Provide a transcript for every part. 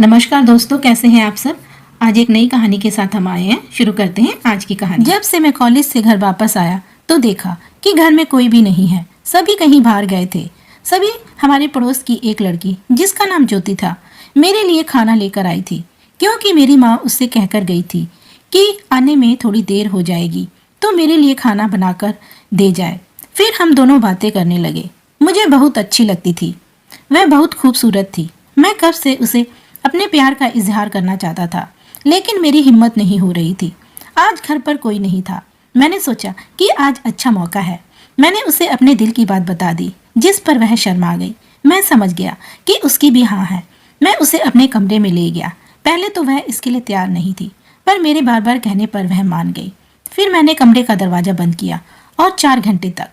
नमस्कार दोस्तों, कैसे हैं आप सब। आज एक नई कहानी के साथ हम आए हैं। शुरू करते हैं आज की कहानी। जब से मैं कॉलेज से घर वापस आया तो देखा कि घर में कोई भी नहीं है। सभी कहीं बाहर गए थे। सभी हमारे पड़ोस की एक लड़की जिसका नाम ज्योति था मेरे लिए खाना लेकर आई थी, क्योंकि मेरी माँ उससे कहकर गई थी कि आने में थोड़ी देर हो जाएगी तो मेरे लिए खाना बनाकर दे जाए। फिर हम दोनों बातें करने लगे। मुझे बहुत अच्छी लगती थी। वह बहुत खूबसूरत थी। मैं कब से उसे अपने प्यार का इजहार करना चाहता था, लेकिन मेरी हिम्मत नहीं हो रही थी। आज घर पर कोई नहीं था। मैंने सोचा कि आज अच्छा मौका है। मैंने उसे अपने दिल की बात बता दी, जिस पर वह शर्मा गई। मैं समझ गया कि उसकी भी हाँ है। मैं उसे अपने कमरे में ले गया। पहले तो वह इसके लिए तैयार नहीं थी, पर मेरे बार बार कहने पर वह मान गई। फिर मैंने कमरे का दरवाजा बंद किया और 4 घंटे तक।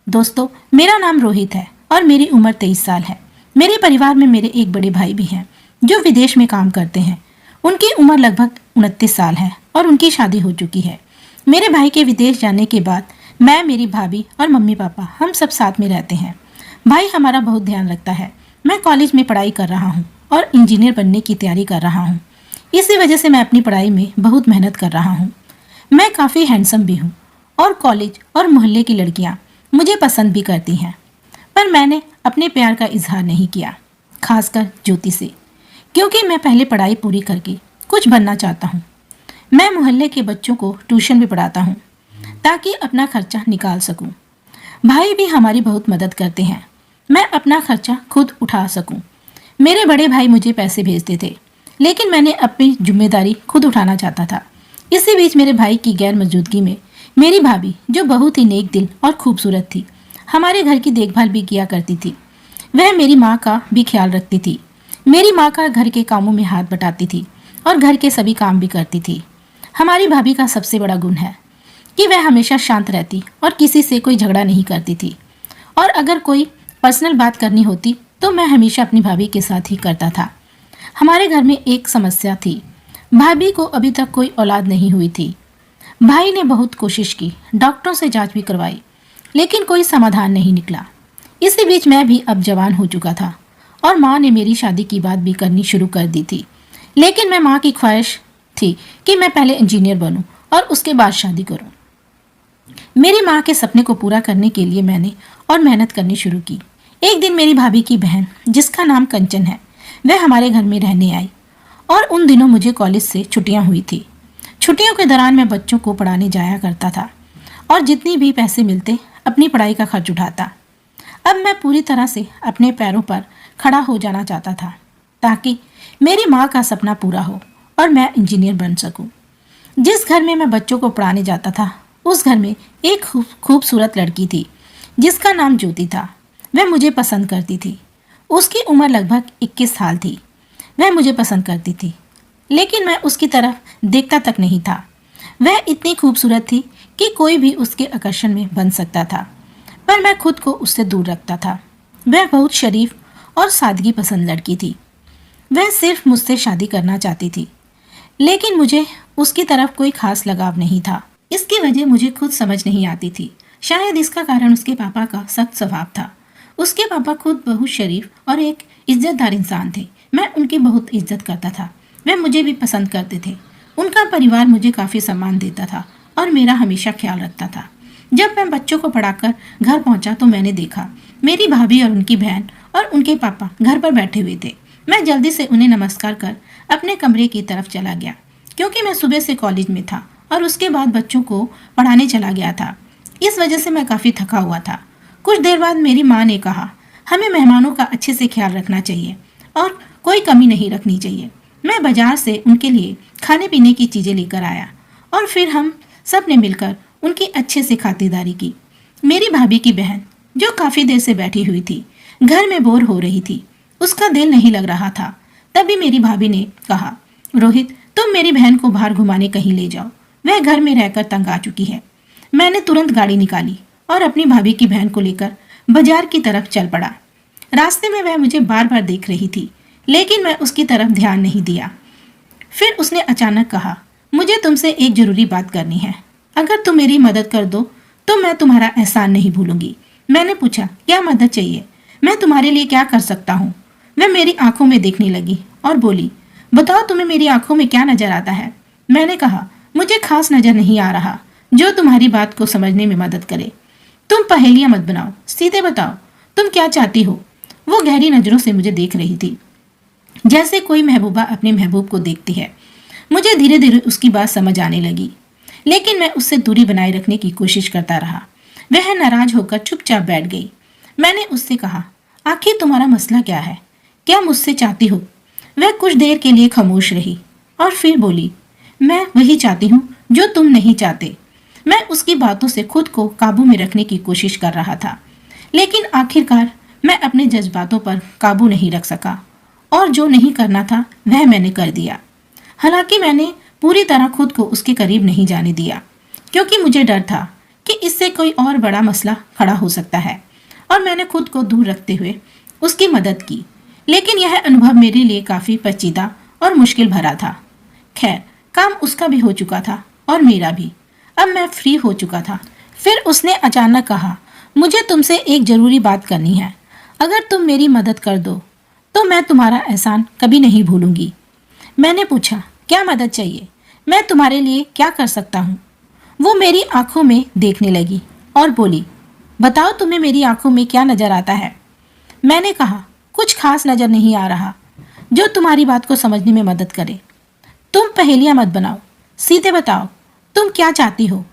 दोस्तों, मेरा नाम रोहित है और मेरी उम्र 23 साल है। मेरे परिवार में मेरे एक बड़े भाई भी हैं जो विदेश में काम करते हैं। उनकी उम्र लगभग 29 साल है और उनकी शादी हो चुकी है। मेरे भाई के विदेश जाने के बाद मैं, मेरी भाभी और मम्मी पापा हम सब साथ में रहते हैं। भाई हमारा बहुत ध्यान रखता है। मैं कॉलेज में पढ़ाई कर रहा हूँ और इंजीनियर बनने की तैयारी कर रहा हूँ। इसी वजह से मैं अपनी पढ़ाई में बहुत मेहनत कर रहा हूँ। मैं काफ़ी हैंडसम भी हूँ और कॉलेज और मोहल्ले की लड़कियाँ मुझे पसंद भी करती हैं। पर मैंने अपने प्यार का इजहार नहीं किया, खासकर ज्योति से, क्योंकि मैं पहले पढ़ाई पूरी करके कुछ बनना चाहता हूँ। मैं मोहल्ले के बच्चों को ट्यूशन भी पढ़ाता हूँ ताकि अपना खर्चा निकाल सकूँ। भाई भी हमारी बहुत मदद करते हैं। मैं अपना खर्चा खुद उठा सकूँ। मेरे बड़े भाई मुझे पैसे भेजते थे, लेकिन मैंने अपनी जिम्मेदारी खुद उठाना चाहता था। इसी बीच मेरे भाई की गैर मौजूदगी में मेरी भाभी, जो बहुत ही नेक दिल और खूबसूरत थी, हमारे घर की देखभाल भी किया करती थी। वह मेरी माँ का भी ख्याल रखती थी। मेरी माँ का घर के कामों में हाथ बटाती थी और घर के सभी काम भी करती थी। हमारी भाभी का सबसे बड़ा गुण है कि वह हमेशा शांत रहती और किसी से कोई झगड़ा नहीं करती थी। और अगर कोई पर्सनल बात करनी होती तो मैं हमेशा अपनी भाभी के साथ ही करता था। हमारे घर में एक समस्या थी। भाभी को अभी तक कोई औलाद नहीं हुई थी। भाई ने बहुत कोशिश की, डॉक्टरों से जांच भी करवाई, लेकिन कोई समाधान नहीं निकला। इसी बीच मैं भी अब जवान हो चुका था और माँ ने मेरी शादी की बात भी करनी शुरू कर दी थी। लेकिन मैं माँ की ख्वाहिश थी कि मैं पहले इंजीनियर बनूं और उसके बाद शादी करूं। मेरी माँ के सपने को पूरा करने के लिए मैंने और मेहनत करनी शुरू की। एक दिन मेरी भाभी की बहन, जिसका नाम कंचन है, वह हमारे घर में रहने आई और उन दिनों मुझे कॉलेज से छुट्टियाँ हुई थी। छुट्टियों के दौरान मैं बच्चों को पढ़ाने जाया करता था और जितनी भी पैसे मिलते अपनी पढ़ाई का खर्च उठाता। अब मैं पूरी तरह से अपने पैरों पर खड़ा हो जाना चाहता था ताकि मेरी माँ का सपना पूरा हो और मैं इंजीनियर बन सकूं। जिस घर में मैं बच्चों को पढ़ाने जाता था, उस घर में एक खूबसूरत लड़की थी जिसका नाम ज्योति था। वह मुझे पसंद करती थी। उसकी उम्र लगभग 21 साल थी। वह मुझे पसंद करती थी, लेकिन मैं उसकी तरफ देखता तक नहीं था। वह इतनी खूबसूरत थी कि कोई भी उसके आकर्षण में बन सकता था, पर मैं खुद को उससे दूर रखता था। वह बहुत शरीफ और सादगी पसंद लड़की थी। वह सिर्फ मुझसे शादी करना चाहती थी, लेकिन मुझे उसकी तरफ कोई खास लगाव नहीं था। इसकी वजह मुझे खुद समझ नहीं आती थी। शायद इसका कारण उसके पापा का सख्त स्वभाव था। उसके पापा खुद बहुत शरीफ और एक इज्जतदार इंसान थे। मैं उनकी बहुत इज्जत करता था। वह मुझे भी पसंद करते थे। उनका परिवार मुझे काफ़ी सम्मान देता था और मेरा हमेशा ख्याल रखता था। जब मैं बच्चों को पढ़ाकर घर पहुंचा तो मैंने देखा मेरी भाभी और उनकी बहन और उनके पापा घर पर बैठे हुए थे। मैं जल्दी से उन्हें नमस्कार कर अपने कमरे की तरफ चला गया, क्योंकि मैं सुबह से कॉलेज में था और उसके बाद बच्चों को पढ़ाने चला गया था। इस वजह से मैं काफ़ी थका हुआ था। कुछ देर बाद मेरी माँ ने कहा, हमें मेहमानों का अच्छे से ख्याल रखना चाहिए और कोई कमी नहीं रखनी चाहिए। मैं बाजार से उनके लिए खाने पीने की चीज़ें लेकर आया और फिर हम सब ने मिलकर उनकी अच्छे से खातिरदारी की। मेरी भाभी की बहन, जो काफ़ी देर से बैठी हुई थी, घर में बोर हो रही थी। उसका दिल नहीं लग रहा था। तभी मेरी भाभी ने कहा, रोहित, तुम मेरी बहन को बाहर घुमाने कहीं ले जाओ। वह घर में रहकर तंग आ चुकी है। मैंने तुरंत गाड़ी निकाली और अपनी भाभी की बहन को लेकर बाजार की तरफ चल पड़ा। रास्ते में वह मुझे बार बार देख रही थी, लेकिन मैं उसकी तरफ ध्यान नहीं दिया। फिर उसने अचानक कहा, मुझे तुमसे एक ज़रूरी बात करनी है। अगर तुम मेरी मदद कर दो तो मैं तुम्हारा एहसान नहीं भूलूंगी। मैंने पूछा, क्या मदद चाहिए? मैं तुम्हारे लिए क्या कर सकता हूँ? वह मेरी आंखों में देखने लगी और बोली, बताओ तुम्हें मेरी आंखों में क्या नजर आता है। मैंने कहा, मुझे खास नजर नहीं आ रहा जो तुम्हारी बात को समझने में मदद करे। तुम पहेलियां मत बनाओ, सीधे बताओ तुम क्या चाहती हो। वो गहरी नजरों से मुझे देख रही थी, जैसे कोई महबूबा अपने महबूब को देखती है। मुझे धीरे धीरे उसकी बात समझ आने लगी, लेकिन मैं उससे दूरी बनाए रखने की कोशिश करता रहा। वह नाराज होकर चुपचाप बैठ गई। मैंने उससे कहा, आखिर तुम्हारा मसला क्या है, क्या मुझसे चाहती हो। वह कुछ देर के लिए खामोश रही और फिर बोली, मैं वही चाहती हूँ जो तुम नहीं चाहते। मैं उसकी बातों से खुद को काबू में रखने की कोशिश कर रहा था, लेकिन आखिरकार मैं अपने जज्बातों पर काबू नहीं रख सका और जो नहीं करना था वह मैंने कर दिया। हालांकि मैंने पूरी तरह खुद को उसके करीब नहीं जाने दिया, क्योंकि मुझे डर था कि इससे कोई और बड़ा मसला खड़ा हो सकता है, और मैंने खुद को दूर रखते हुए उसकी मदद की। लेकिन यह अनुभव मेरे लिए काफ़ी पेचीदा और मुश्किल भरा था। खैर, काम उसका भी हो चुका था और मेरा भी। अब मैं फ्री हो चुका था। फिर उसने अचानक कहा, मुझे तुमसे एक ज़रूरी बात करनी है। अगर तुम मेरी मदद कर दो तो मैं तुम्हारा एहसान कभी नहीं भूलूंगी। मैंने पूछा, क्या मदद चाहिए, मैं तुम्हारे लिए क्या कर सकता हूँ। वो मेरी आंखों में देखने लगी और बोली, बताओ तुम्हें मेरी आंखों में क्या नज़र आता है। मैंने कहा, कुछ खास नज़र नहीं आ रहा जो तुम्हारी बात को समझने में मदद करे। तुम पहेलियां मत बनाओ, सीधे बताओ तुम क्या चाहती हो।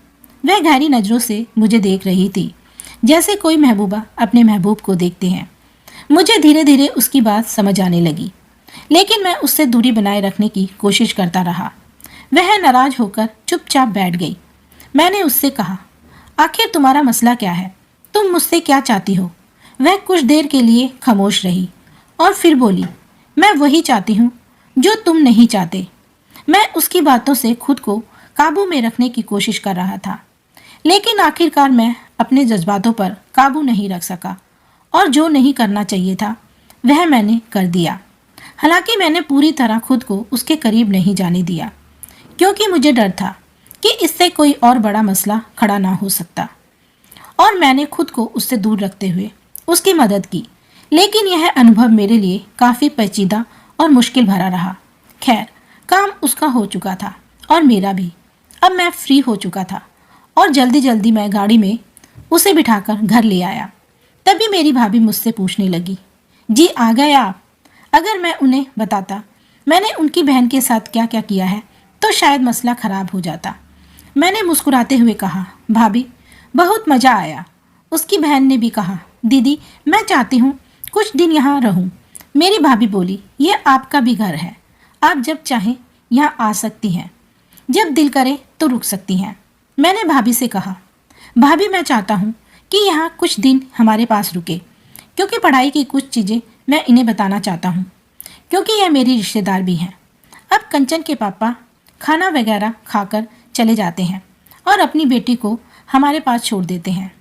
वह गहरी नज़रों से मुझे देख रही थी, जैसे कोई महबूबा अपने महबूब को देखते हैं। मुझे धीरे धीरे उसकी बात समझ आने लगी, लेकिन मैं उससे दूरी बनाए रखने की कोशिश करता रहा। वह नाराज होकर चुपचाप बैठ गई। मैंने उससे कहा, आखिर तुम्हारा मसला क्या है, तुम मुझसे क्या चाहती हो। वह कुछ देर के लिए खामोश रही और फिर बोली, मैं वही चाहती हूँ जो तुम नहीं चाहते। मैं उसकी बातों से खुद को काबू में रखने की कोशिश कर रहा था, लेकिन आखिरकार मैं अपने जज्बातों पर काबू नहीं रख सका और जो नहीं करना चाहिए था वह मैंने कर दिया। हालांकि मैंने पूरी तरह खुद को उसके करीब नहीं जाने दिया, क्योंकि मुझे डर था कि इससे कोई और बड़ा मसला खड़ा ना हो सकता, और मैंने खुद को उससे दूर रखते हुए उसकी मदद की। लेकिन यह अनुभव मेरे लिए काफ़ी पेचीदा और मुश्किल भरा रहा। खैर, काम उसका हो चुका था और मेरा भी। अब मैं फ्री हो चुका था और जल्दी जल्दी मैं गाड़ी में उसे बिठाकर घर ले आया। तभी मेरी भाभी मुझसे पूछने लगी, जी आ गए आप। अगर मैं उन्हें बताता मैंने उनकी बहन के साथ क्या क्या किया है तो शायद मसला ख़राब हो जाता। मैंने मुस्कुराते हुए कहा, भाभी बहुत मज़ा आया। उसकी बहन ने भी कहा, दीदी मैं चाहती हूँ कुछ दिन यहाँ रहूँ। मेरी भाभी बोली, यह आपका भी घर है, आप जब चाहें यहाँ आ सकती हैं, जब दिल करे तो रुक सकती हैं। मैंने भाभी से कहा, भाभी मैं चाहता हूँ कि यहाँ कुछ दिन हमारे पास रुके, क्योंकि पढ़ाई की कुछ चीज़ें मैं इन्हें बताना चाहता हूँ, क्योंकि यह मेरी रिश्तेदार भी हैं। अब कंचन के पापा खाना वगैरह खाकर चले जाते हैं और अपनी बेटी को हमारे पास छोड़ देते हैं।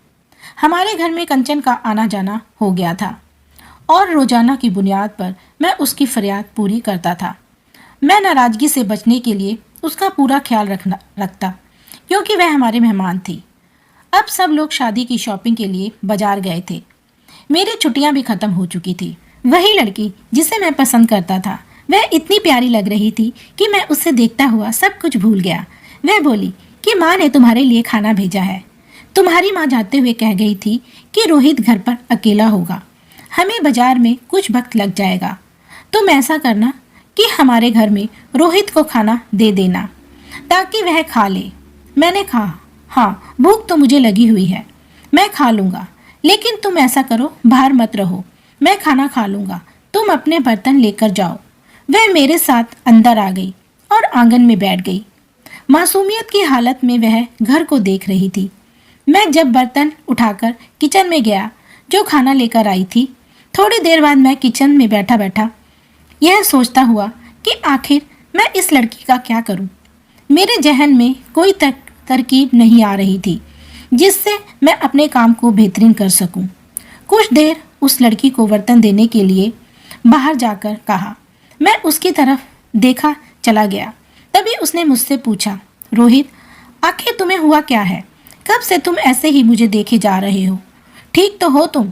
हमारे घर में कंचन का आना जाना हो गया था और रोजाना की बुनियाद पर मैं उसकी फरियाद पूरी करता था। मैं नाराज़गी से बचने के लिए उसका पूरा ख्याल रखता, क्योंकि वह हमारे मेहमान थी। अब सब लोग शादी की शॉपिंग के लिए बाजार गए थे। मेरी छुट्टियां भी ख़त्म हो चुकी थी। वही लड़की जिसे मैं पसंद करता था, वह इतनी प्यारी लग रही थी कि मैं उसे देखता हुआ सब कुछ भूल गया। वह बोली कि माँ ने तुम्हारे लिए खाना भेजा है। तुम्हारी माँ जाते हुए कह गई थी कि रोहित घर पर अकेला होगा, हमें बाजार में कुछ वक्त लग जाएगा। तुम ऐसा करना कि हमारे घर में रोहित को खाना दे देना ताकि वह खा ले। मैंने कहा, हाँ भूख तो मुझे लगी हुई है, मैं खा लूँगा, लेकिन तुम ऐसा करो बाहर मत रहो, मैं खाना खा लूँगा, तुम अपने बर्तन लेकर जाओ। वह मेरे साथ अंदर आ गई और आंगन में बैठ गई। मासूमियत की हालत में वह घर को देख रही थी। मैं जब बर्तन उठाकर किचन में गया जो खाना लेकर आई थी, थोड़ी देर बाद मैं किचन में बैठा बैठा यह सोचता हुआ कि आखिर मैं इस लड़की का क्या करूं। मेरे जहन में कोई तरकीब नहीं आ रही थी जिससे मैं अपने काम को बेहतरीन कर सकूं। कुछ देर उस लड़की को बर्तन देने के लिए बाहर जाकर कहा। मैं उसकी तरफ देखा चला गया। तभी उसने मुझसे पूछा, रोहित आखिर तुम्हें हुआ क्या है, कब से तुम ऐसे ही मुझे देखे जा रहे हो, ठीक तो हो तुम।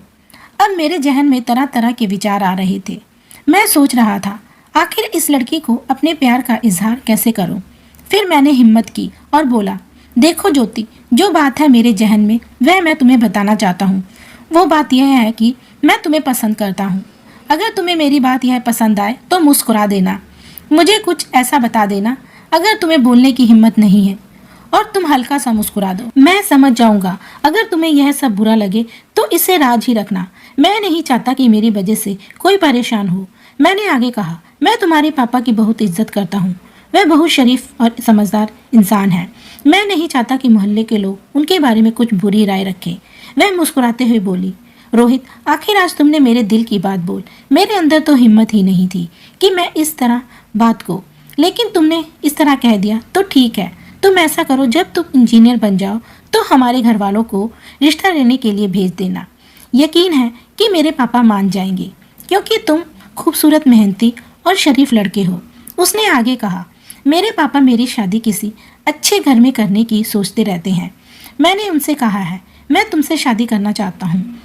अब मेरे जहन में तरह तरह के विचार आ रहे थे। मैं सोच रहा था आखिर इस लड़की को अपने प्यार का इजहार कैसे करूं? फिर मैंने हिम्मत की और बोला, देखो ज्योति, जो बात है मेरे जहन में वह मैं तुम्हें बताना चाहता हूँ। वो बात यह है कि मैं तुम्हें पसंद करता हूँ। अगर तुम्हें मेरी बात यह पसंद आए तो मुस्कुरा देना, मुझे कुछ ऐसा बता देना अगर तुम्हें बोलने की हिम्मत नहीं है, और तुम हल्का सा मुस्कुरा दो, मैं समझ जाऊंगा। अगर तुम्हें यह सब बुरा लगे तो इसे राज ही रखना। मैं नहीं चाहता कि मेरी वजह से कोई परेशान हो। मैंने आगे कहा, मैं तुम्हारे पापा की बहुत इज्जत करता हूँ। वह बहुत शरीफ और समझदार इंसान है। मैं नहीं चाहता कि मोहल्ले के लोग उनके बारे में कुछ बुरी राय रखें। वह मुस्कुराते हुए बोली, रोहित, आखिर आज तुमने मेरे दिल की बात बोल। मेरे अंदर तो हिम्मत ही नहीं थी कि मैं इस तरह बात को, लेकिन तुमने इस तरह कह दिया तो ठीक है। तुम ऐसा करो, जब तुम इंजीनियर बन जाओ तो हमारे घर वालों को रिश्ता लेने के लिए भेज देना। यकीन है कि मेरे पापा मान जाएंगे, क्योंकि तुम खूबसूरत, मेहनती और शरीफ लड़के हो। उसने आगे कहा, मेरे पापा मेरी शादी किसी अच्छे घर में करने की सोचते रहते हैं। मैंने उनसे कहा है, मैं तुमसे शादी करना चाहता हूँ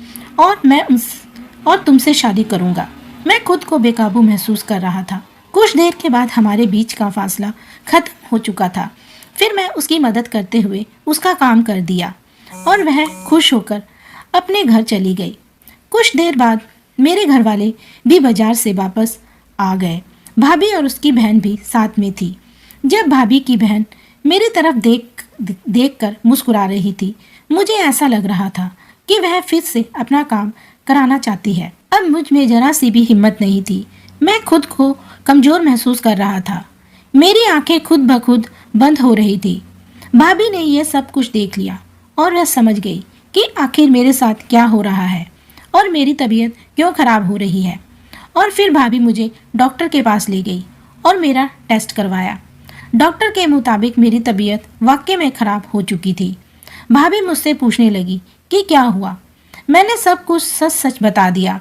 और तुमसे शादी करूँगा। मैं खुद को बेकाबू महसूस कर रहा था। कुछ देर के बाद हमारे बीच का फासला खत्म हो चुका था। फिर मैं उसकी मदद करते हुए उसका काम कर दिया और वह खुश होकर अपने घर चली गई। कुछ देर बाद मेरे घर वाले भी बाजार से वापस आ गए। भाभी और उसकी बहन भी साथ में थी। जब भाभी की बहन मेरी तरफ देख कर मुस्कुरा रही थी, मुझे ऐसा लग रहा था कि वह फिर से अपना काम कराना चाहती है। अब मुझ में जरा सी भी हिम्मत नहीं थी। मैं खुद को कमजोर महसूस कर रहा था। मेरी आंखें खुद ब खुद बंद हो रही थी। भाभी ने यह सब कुछ देख लिया और वह समझ गई कि आखिर मेरे साथ क्या हो रहा है और मेरी तबीयत क्यों खराब हो रही है। और फिर भाभी मुझे डॉक्टर के पास ले गई और मेरा टेस्ट करवाया। डॉक्टर के मुताबिक मेरी तबीयत वाकई में खराब हो चुकी थी। भाभी मुझसे पूछने लगी कि क्या हुआ। मैंने सब कुछ सच सच बता दिया।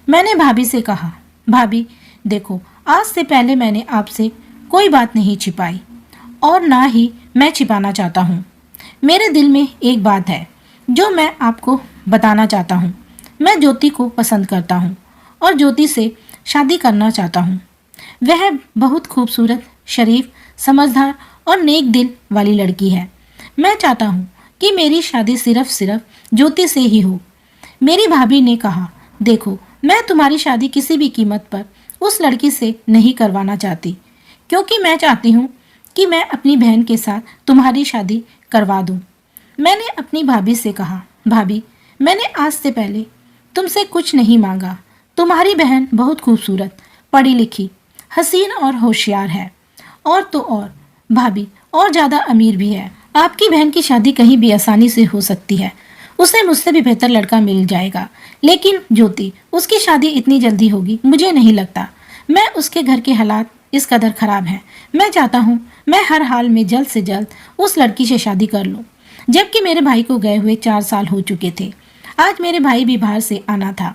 मैंने भाभी से कहा, भाभी देखो, आज से पहले मैंने आपसे कोई बात नहीं छिपाई और ना ही मैं छिपाना चाहता हूँ। मेरे दिल में एक बात है जो मैं आपको बताना चाहता हूँ। मैं ज्योति को पसंद करता हूँ और ज्योति से शादी करना चाहता हूँ। वह बहुत खूबसूरत, शरीफ, समझदार और नेक दिल वाली लड़की है। मैं चाहता हूँ कि मेरी शादी सिर्फ ज्योति से ही हो। मेरी भाभी ने कहा, देखो, मैं तुम्हारी शादी किसी भी कीमत पर उस लड़की से नहीं करवाना चाहती, क्योंकि मैं चाहती हूँ कि मैं अपनी बहन के साथ तुम्हारी शादी करवा दूँ। मैंने अपनी भाभी से कहा, भाभी, मैंने आज से पहले तुमसे कुछ नहीं मांगा। तुम्हारी बहन बहुत खूबसूरत, पढ़ी लिखी, हसीन और होशियार है, और तो और भाभी और ज़्यादा अमीर भी है। आपकी बहन की शादी कहीं भी आसानी से हो सकती है। उसे मुझसे भी बेहतर लड़का मिल जाएगा। लेकिन ज्योति, उसकी शादी इतनी जल्दी होगी मुझे नहीं लगता। मैं उसके घर के हालात इस कदर खराब हैं। मैं चाहता हूँ मैं हर हाल में जल्द से जल्द उस लड़की से शादी कर लूँ। जबकि मेरे भाई को गए हुए 4 साल हो चुके थे। आज मेरे भाई भी बाहर से आना था।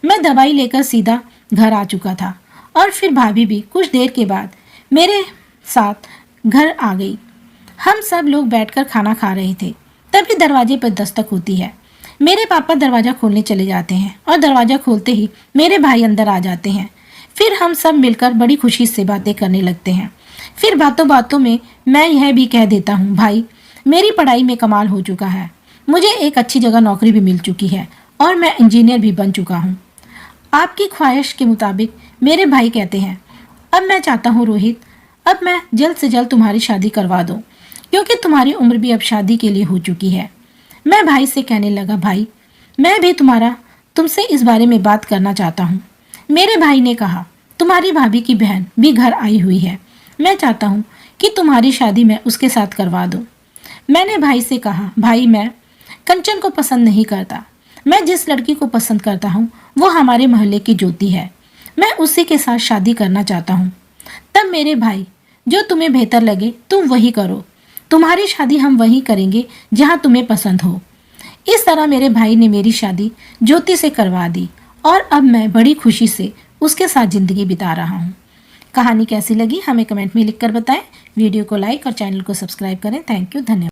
मैं दवाई लेकर सीधा घर आ चुका था और फिर भाभी भी कुछ देर के बाद मेरे साथ घर आ गई। हम सब लोग बैठकर खाना खा रहे थे। तभी दरवाजे पर दस्तक होती है। मेरे पापा दरवाज़ा खोलने चले जाते हैं और दरवाज़ा खोलते ही मेरे भाई अंदर आ जाते हैं। फिर हम सब मिलकर बड़ी खुशी से बातें करने लगते हैं। फिर बातों बातों में मैं यह भी कह देता हूँ, भाई, मेरी पढ़ाई में कमाल हो चुका है। मुझे एक अच्छी जगह नौकरी भी मिल चुकी है और मैं इंजीनियर भी बन चुका हूँ। आपकी ख्वाहिश के मुताबिक। मेरे भाई कहते हैं, अब मैं चाहता हूँ रोहित, अब मैं जल्द से जल्द तुम्हारी शादी करवा दूँ, क्योंकि तुम्हारी उम्र भी अब शादी के लिए हो चुकी है। मैं भाई से कहने लगा, भाई, मैं भी तुमसे इस बारे में बात करना चाहता हूँ। मेरे भाई ने कहा, तुम्हारी भाभी की बहन भी घर आई हुई है। मैं चाहता हूँ कि तुम्हारी शादी मैं उसके साथ करवा दूँ। मैंने भाई से कहा, भाई, मैं कंचन को पसंद नहीं करता। मैं जिस लड़की को पसंद करता हूँ वो हमारे मोहल्ले की ज्योति है। मैं उसी के साथ शादी करना चाहता हूँ। तब मेरे भाई, जो तुम्हें बेहतर लगे तुम वही करो। तुम्हारी शादी हम वहीं करेंगे जहाँ तुम्हें पसंद हो। इस तरह मेरे भाई ने मेरी शादी ज्योति से करवा दी और अब मैं बड़ी खुशी से उसके साथ ज़िंदगी बिता रहा हूँ। कहानी कैसी लगी हमें कमेंट में लिखकर बताएं। वीडियो को लाइक और चैनल को सब्सक्राइब करें। थैंक यू, धन्यवाद।